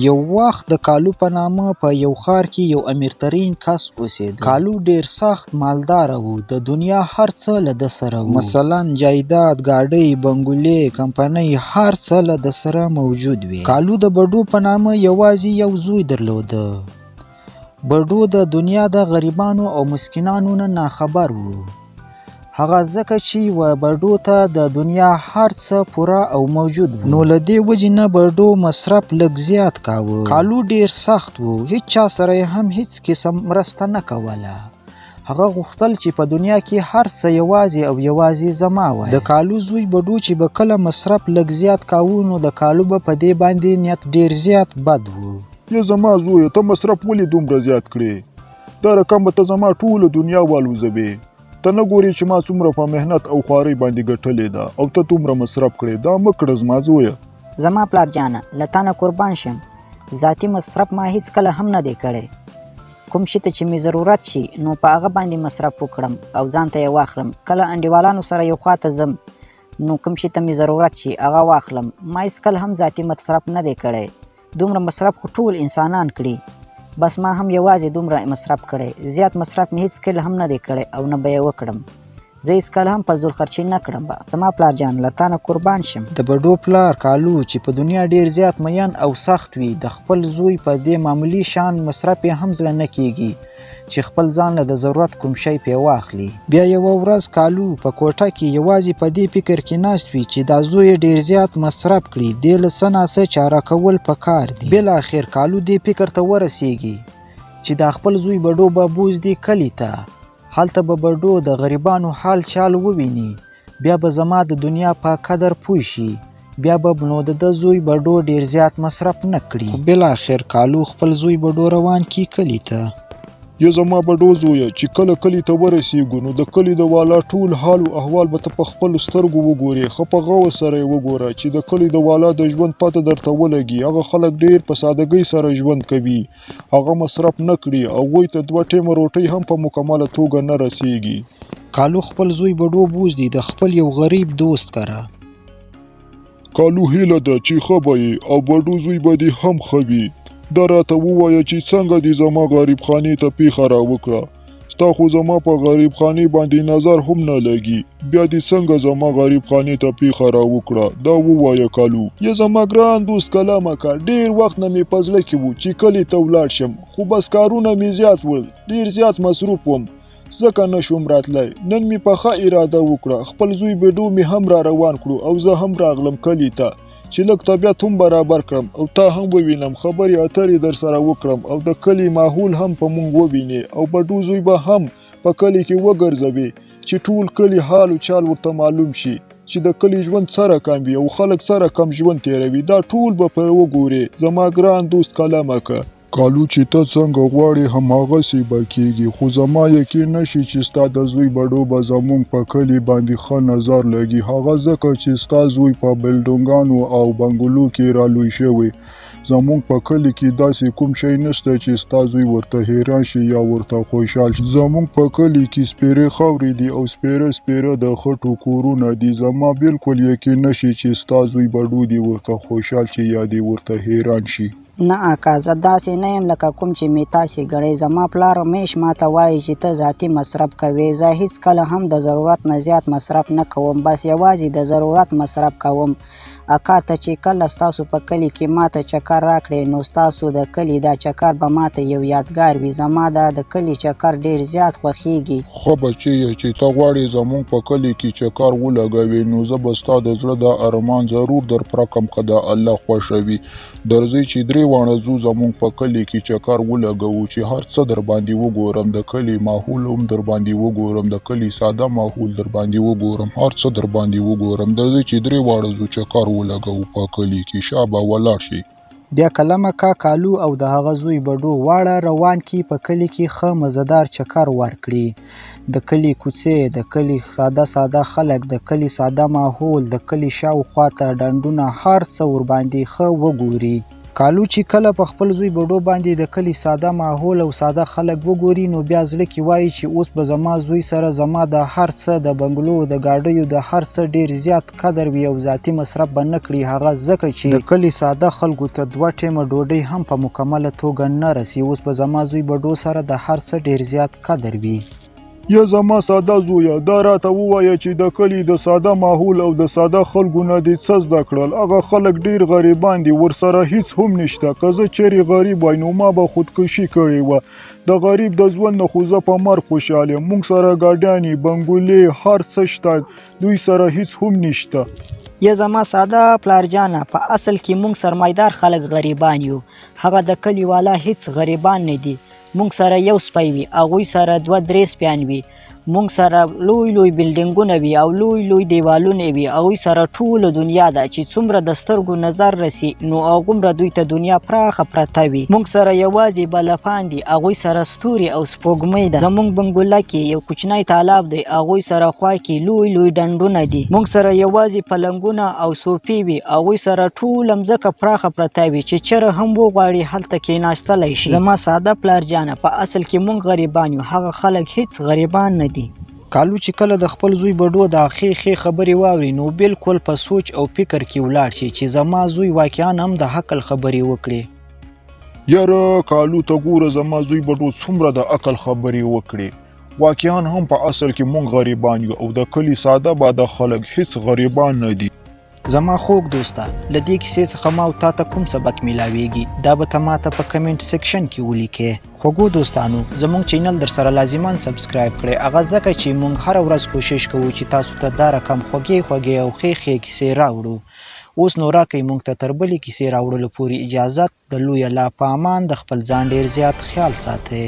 یو وخت د کالو په نامه په یو ښار کې یو امیرترین کس اوسېده. کالو ډیر سخت مالدار و. د دنیا هر څه له ده سره و. مثلا جایداد، ګاډۍ، بنګلې، کمپنۍ، هر څه له ده سره موجود وي. کالو د بډو په نامه یوازې یو زوی درلوده. بډو د دنیا د غریبانو او مسکینانو نه ناخبر و. هغه ځکه چې و بډو ته د دنیا هر څه پوره او موجود و. نو له دې وجې نه بډو مصرف لږ زیات کاوه. کالو ډیر سخت و. هیڅ چا سره هم هیڅ قسم مرسته نه کوله. هغه غوښتل چې په دنیا کې هر څه یوازې او یوازې زما وای. د کالو زوی بډو چې به کله مصرف لږ زیات کاوه نو د کالو به په دې باندې نیت ډیر زیات بد و. یا زما زوی ته مصرف ولې دومره زیات کړې؟ دا رقم به ته زما ټوله دنیا والوځوې. ته نه ګورې چې ما څومره په محنت او خوارۍ باندې ګټلې ده او ته دومره مصرف کړې. دا مه کړه زما زویه. زما پلار جانه له تا نه قربان شم. ذاتي مصرف ما هیڅ کله هم نه دی کړی. کوم شي ته چې مې ضرورت شي نو په هغه باندې مصرف وکړم او ځان ته یې واخلم. کله انډیوالانو سره یو خوا ته ځم نو کوم شي ته مې ضرورت شي هغه واخلم. ما هیڅ کله هم ذاتي مصرف نه دی کړی. دومره مصرف خو ټول انسانان کړي. بس ما هم یوازې دومره مصرف کړی. زیات مصرف مې هیڅ کله هم نه دی کړی او نه به یې وکړم. زه هیڅ کله هم په زور خرچي نه کړم. زما پلار جان له تا نه قربان شم. د بډو پلار کالو چې په دنیا ډیر زیات مین او سخت وي د خپل زوی په دې معمولی شان مصرف یې هم زړه نه کیږي چې خپل ځان له د ضرورت کوم شی پې واخلي. بیا یوه ورځ کالو په کوټه کې یوازې په دې فکر کې ناست وي چې دا زوی یې ډیر زیات مصرف کړي. دې له څه ناڅه چاره کول پکار دي. بالاخر کالو دې فکر ته ورسیږي چې دا خپل زوی بډو به بوزدي کلي ته. هلته به بډو د غریبانو حال چال وویني. بیا به زما د دنیا په قدر پوه شي. بیا به نو د ده زوی بډو ډیر زیات مصرف نه کړي. بالاخر کالو خپل زوی بډو روان کی کلي ته. یا زما بډو زویه چې کله کلي ته ورسېږو نو د کلي د والا ټول حال او احوال به ته په خپلو سترګو وګورې. ښه په غور سره یې وګوره چې د کلي د والا د ژوند پته درته ولګي. هغه خلک ډیر په سادګۍ سره ژوند کوي. هغه مصرف نه کړي. هغوی ته 2 ټیمه روټۍ هم په مکمله توګه نه رسېږي. کالو خپل زوی بډو بوزدي د خپل یو غریب دوست کره. کالو هیله ده چې ښه به یې او بډو زوی به دې هم ښه وي. دا راته ووایه چې څنګه دې زما غریب خانې ته پیښه راوکړه. ستا خو زما په غریب خانې باندې نظر هم نه لګي. بیا دې څنګه زما غریب خانې ته پیښه راوکړه دا ووایه کالو. یا زما ګران دوست کلامه کا ډیر وخت نه مې په زړه کې و چې کلي ته ولاړ شم خو بس کارونه مې زیات ول. ډیر زیات مصروف وم ځکه نه شوم راتلی. نن مې په ښه اراده وکړه. خپل زوی بډو مې هم را روان کړو او زه هم راغلم کلي ته چې لږ طبیعت هم برابر کړم او تا هم ووینم. خبرې اترې در سره وکړم او د کلي ماحول هم په مونږ ووینې او بډو زوی به هم په کلي کې وګرځوي چې ټول کلي حال او چال ورته معلوم شي چې د کلي ژوند څه رقم وي او خلک څه رقم ژوند تیروي. دا ټول به په وګورې زما ګران دوست کلامه که. کالو چې ته څنګه غواړې هماغسې به کېږي خو زما یقین نشي چې ستا د زوی بډو به زموږ په کلي باندې ښه نظر لګي. هغه ځکه چې ستا زوی په بلډنګانو او بنګلو کې رالوی شوی. زموږ په کلي کې داسې کوم شی نشته چې ستا زوی ورته حیران شي یا ورته خوشحال شي. زموږ په کلي کې سپیرې خاورې دي او سپیره د خټو کورونه دي. زما بالکل یقین نشي چې ستا زوی بډو دې ورته خوشحال شي یا دې ورته حیران شي. نه اکا زه داسې نه یم لکه کوم چې مې تاسې ګڼئ. زما پلار همیش ماته وایي چې ته ذاتي مصرف کوې. زه هیڅ کله هم د ضرورت نه زیات مصرف نه کوم. بس یوازې د ضرورت مصرف کوم. اکا ته چې کله ستاسو په کلي کې ماته چکر راکړې نو ستاسو د کلي دا چکر به ماته یو یادګار وي. زما د کلي چکر ډیر زیات خوښیږي. ښه بچیه چې ته غواړې زموږ په کلي کې چکر ولګوې نو زه به ستا د زړه د ارمان ضرور در پوره کړم که د الله خوښوي. درځئ چې 3 واړه ځو زموږ په کلي کې چکر ولګوو چې هر څه در باندې وګورم. د کلي ماحول هم در باندې وګورم. د کلي ساده ماحول در باندې وګورم. هر څه در باندې وګورم. درځئ چې 3 واړه ځو چکر ولګوو په کلي کې. شابه ولاړ شي. بیا کلمه کا کالو او د هغه زوی بډو واړه روان کی په کلي کې ښه مزدار چکر ورکړي. د کلي کوڅې، د کلي ساده خلک، د کلي ساده ماحول، د کلي شاوخوا ته ډنډونه، هر څه ورباندې ښه وګوري. کالو چې کله په خپل زوی بډو باندې د کلي ساده ماحول او ساده خلک وګوري نو بیا زړه کې وایي چې اوس به زما زوی سره زما د هر څه د بنګلو د ګاډیو د هر څه ډیر زیات قدر وي او ذاتي مصرف به نه کړي، هغه ځکه چې د کلي ساده خلکو ته 2 ټیمه ډوډۍ هم په مکمله توګه نه رسي. اوس به زما زوی بډو سره د هر څه ډیر زیات قدر وي. یا زما ساده زویه، دا راته ووایه چې د کلي د ساده ماحول او د ساده خلکو نه دې څه زده کړل؟ هغه خلک ډیر غریبان دي، ورسره هیڅ هم نشته. که زه چیرې غریب وای نو ما به خودکشي کړې وه. د غریب د ژوند نه خو زه په مرګ خوشحال یم. موږ سره ګاډیانې، بنګلې، هر څه شته، دوی سره هیڅ هم نشته. یا زما ساده پلارجانه، په اصل کې مونږ سرمایدار خلک غریبان یو، هغه د کلي والا هیڅ غریبان نه دي. مونږ سره یو سپی وي، هغوی سره 2-3 سپیان وي. مونږ سره لوی لوی بلډینګونه وي او لوی لوی دیوالونه وي. هغوی سره ټوله دنیا ده چې څومره د سترګو نظر رسي نو هغومره دوی ته دنیا پراخه پرته وي. مونږ سره یوازې بلفان دي، هغوی سره ستوري او سپوږمۍ ده. زمونږ بنګله کې یو کوچنی تالاب دی، هغوی سره خوا کې لوی لوی ډنډونه دي. مونږ سره یوازې پلنګونه او صوفې وي، هغوی سره ټوله مځکه پراخه پرته وي چې چېرې هم وغواړي هلته کېناستلی شي. زما ساده پلارجانه، په اصل کې مونږ غریبان یو، هغه خلک هیڅ غریبان نه دي. کالو چې کله د خپل زوی بډو د ښې خبرې واوري نو بالکل په سوچ او فکر کې ولاړ شي چې زما زوی واقعا هم د عقل خبرې وکړي. یاره کالو ته ګوره، زما زوی بډو څومره د عقل خبرې وکړي. واقعا هم په اصل کې مونږ غریبان یو او د کلي ساده باده خلک هیڅ غریبان نه دي. زما خوږ دوسته، له دې کیسې څخه ما او تا ته کوم سبق میلاویږي دا به ته ماته په کمنټ سیکشن کې ولیکې. خوږو دوستانو، زموږ چینل در سره لازمان سبسکرایب کړئ، هغه ځکه چې موږ هره ورځ کوشش کوو چې تاسو ته دا رقم خوږې او ښې کیسې راوړو. اوس نو راکئ موږ ته تر بلې کیسې راوړلو پورې اجازت. د لوی الله په امان، د خپل ځان ډیر زیات خیال ساتئ.